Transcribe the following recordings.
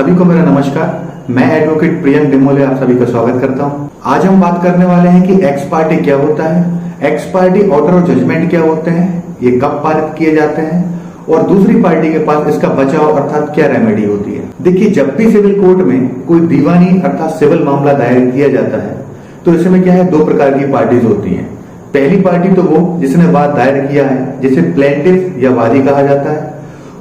सभी को मेरा नमस्कार। मैं एडवोकेट प्रियंक डेमोले आप सभी का स्वागत करता हूं। आज हम बात करने वाले हैं कि एक्स पार्टी क्या होता है, एक्स पार्टी ऑर्डर और जजमेंट क्या होते हैं, ये कब पारित किए जाते हैं और दूसरी पार्टी के पास इसका बचाव अर्थात क्या रेमेडी होती है। देखिए, जब भी सिविल कोर्ट में कोई दीवानी अर्थात सिविल मामला दायर किया जाता है तो इसमें क्या है, दो प्रकार की पार्टीज होती हैं। पहली पार्टी तो वो जिसने वाद दायर किया है, जिसे प्लेंटिफ या वादी कहा जाता है,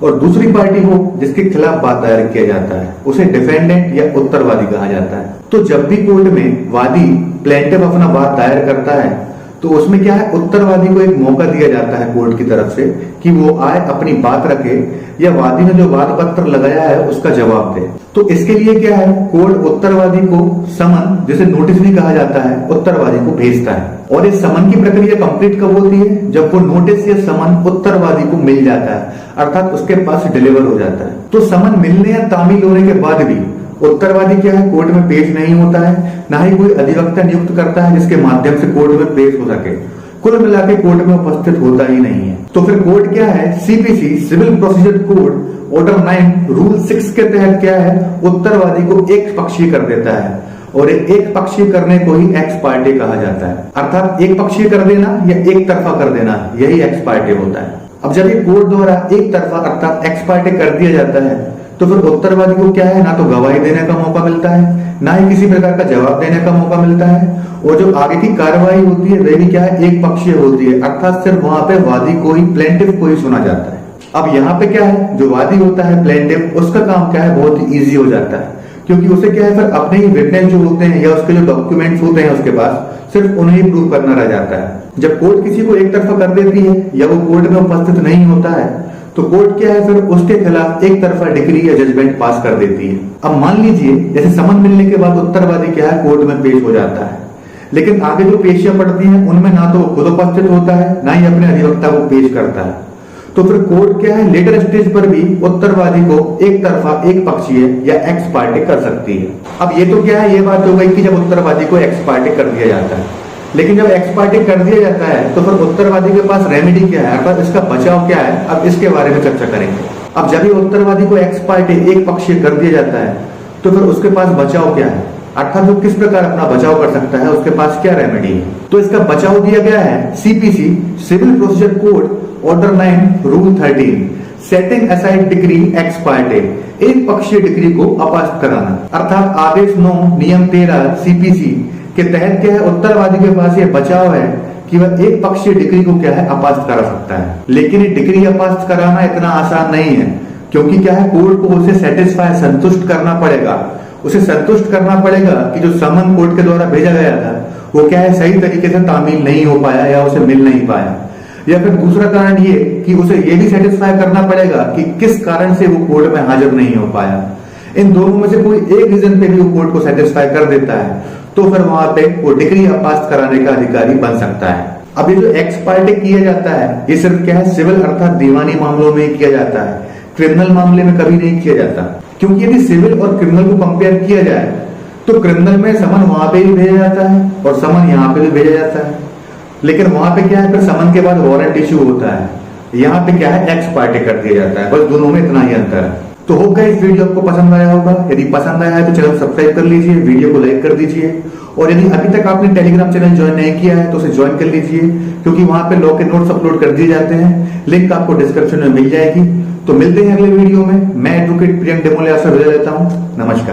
और दूसरी पार्टी वो जिसके खिलाफ वाद दायर किया जाता है, उसे डिफेंडेंट या उत्तरवादी कहा जाता है। तो जब भी कोर्ट में वादी प्लेंटिफ अपना वाद दायर करता है तो उसमें क्या है, उत्तरवादी को एक मौका दिया जाता है कोर्ट की तरफ से कि वो आए, अपनी बात रखे या वादी ने जो वाद पत्र लगाया है उसका जवाब दे। तो इसके लिए क्या है, कोर्ट उत्तरवादी को समन, जिसे नोटिस नहीं कहा जाता है, उत्तरवादी को भेजता है। और इस समन की प्रक्रिया कंप्लीट कब होती है, जब वो नोटिस या समन उत्तरवादी को मिल जाता है, अर्थात उसके पास डिलीवर हो जाता है। तो समन मिलने या तामील होने के बाद भी उत्तरवादी क्या है, कोर्ट में पेश नहीं होता है, ना ही कोई अधिवक्ता नियुक्त करता है जिसके माध्यम से कोर्ट में पेश हो सके। कुल मिलाकर कोर्ट में उपस्थित होता ही नहीं है। तो फिर कोर्ट क्या है, CPC civil procedure code order 9 rule 6 के तहत क्या है, उत्तरवादी को एक पक्षीय कर देता है और एक पक्षीय करने को ही एक्स पार्टी कहा जाता है। अर्थात एक पक्षीय कर देना या एक तरफा कर देना, यही एक्स पार्टी होता है। अब जब ये कोर्ट द्वारा एक तरफा अर्थात एक्स पार्टी कर दिया जाता है तो फिर उत्तरवादी को क्या है, ना तो गवाही देने का मौका मिलता है, ना ही किसी प्रकार का जवाब देने का मौका मिलता है, और जो आगे की कार्रवाई होती है वह भी क्या है, एक पक्षीय होती है, अर्थात सिर्फ वहां पे वादी को ही, प्लेंटिफ को ही सुना जाता है। अब यहाँ पे क्या है, जो वादी होता है प्लेंटिफ, उसका काम क्या है, बहुत ही ईजी हो जाता है, क्योंकि उसे क्या है, फिर अपने ही विटनेस जो होते हैं या उसके जो डॉक्यूमेंट्स होते हैं उसके पास सिर्फ उन्हें ही प्रूव करना रह जाता है। जब कोर्ट किसी को एक तरफा कर देती है या वो कोर्ट में उपस्थित नहीं होता है तो कोर्ट क्या है, फिर उसके खिलाफ एक तरफा डिक्री या जजमेंट पास कर देती है। अब मान लीजिए जैसे समन मिलने के बाद उत्तरवादी क्या है, कोर्ट में पेश हो जाता है, लेकिन आगे जो पेशियां पड़ती हैं उनमें ना तो वो खुद उपस्थित होता है, ना ही अपने अधिवक्ता को पेश करता है। तो फिर कोर्ट क्या है, लेटर स्टेज पर भी उत्तरवादी को एक तरफा, एक पक्षीय या एक्स पार्टी कर सकती है। अब ये तो क्या है, ये बात हो गई कि जब उत्तरवादी को एक्स पार्टी कर दिया जाता है, लेकिन जब एक्स पार्टी कर दिया जाता है तो फिर उत्तरवादी के पास रेमेडी क्या है, अर्थात इसका बचाव क्या है, अब इसके बारे में चर्चा करेंगे। अब जब भी उत्तरवादी को एक्स पार्टी, एक पक्षीय कर दिया जाता है तो फिर उसके पास बचाव क्या है, अर्थात वो किस प्रकार अपना बचाव कर सकता है, उसके पास क्या रेमेडी है। तो इसका बचाव दिया गया है CPC civil procedure code order 9 rule 13 setting aside decree ex parte, एक पक्षीय डिग्री को अपास्त कराना, अर्थात आदेश 9 नियम 13 सीपीसी के तहत क्या है, उत्तरवादी के पास ये बचाव है कि वह एक पक्षीय डिग्री को क्या है, अपास्त करा सकता है। लेकिन ये डिग्री अपास्त कराना इतना आसान नहीं है, क्योंकि क्या है, कोर्ट को उसे सेटिस्फाई, संतुष्ट करना पड़ेगा। उसे संतुष्ट करना पड़ेगा कि जो समन कोर्ट के द्वारा भेजा गया था वो क्या है, सही तरीके से तामील नहीं हो पाया या उसे मिल नहीं पाया, या फिर दूसरा कारण ये कि उसे ये भी सेटिस्फाई करना पड़ेगा कि किस कारण से वो कोर्ट में हाजिर नहीं हो पाया। इन दोनों में से कोई एक रीजन पे भी वो कोर्ट को सेटिस्फाई कर देता है तो फिर वहां पे वो डिग्री अपास्त कराने का अधिकारी बन सकता है। अब ये जो एक्स पार्टी किया जाता है ये सिर्फ क्या है, सिविल अर्थात दीवानी मामलों में किया जाता है, क्रिमिनल मामले में कभी नहीं किया जाता। क्योंकि यदि सिविल और क्रिमिनल को कंपेयर किया जाए तो क्रिमिनल में समन वहां पे भी भेजा जाता है और समन यहाँ पे भी भेजा जाता है, लेकिन वहां पे क्या है, फिर समन के बाद वारंट इश्यू होता है, यहाँ पे क्या है, एक्स पार्टी कर दिया जाता है। बस दोनों में इतना ही अंतर है। तो होप गाइस वीडियो आपको पसंद आया होगा। यदि पसंद आया है तो चैनल सब्सक्राइब कर लीजिए, वीडियो को लाइक कर दीजिए, और यदि अभी तक आपने टेलीग्राम चैनल ज्वाइन नहीं किया है तो उसे ज्वाइन कर लीजिए, क्योंकि वहां पे लॉ के नोट्स अपलोड कर दिए जाते हैं। लिंक आपको डिस्क्रिप्शन में मिल जाएगी। तो मिलते हैं अगले वीडियो में। मैं एडवोकेट प्रियंक डेमोले आपसे विदा लेता हूं। नमस्कार।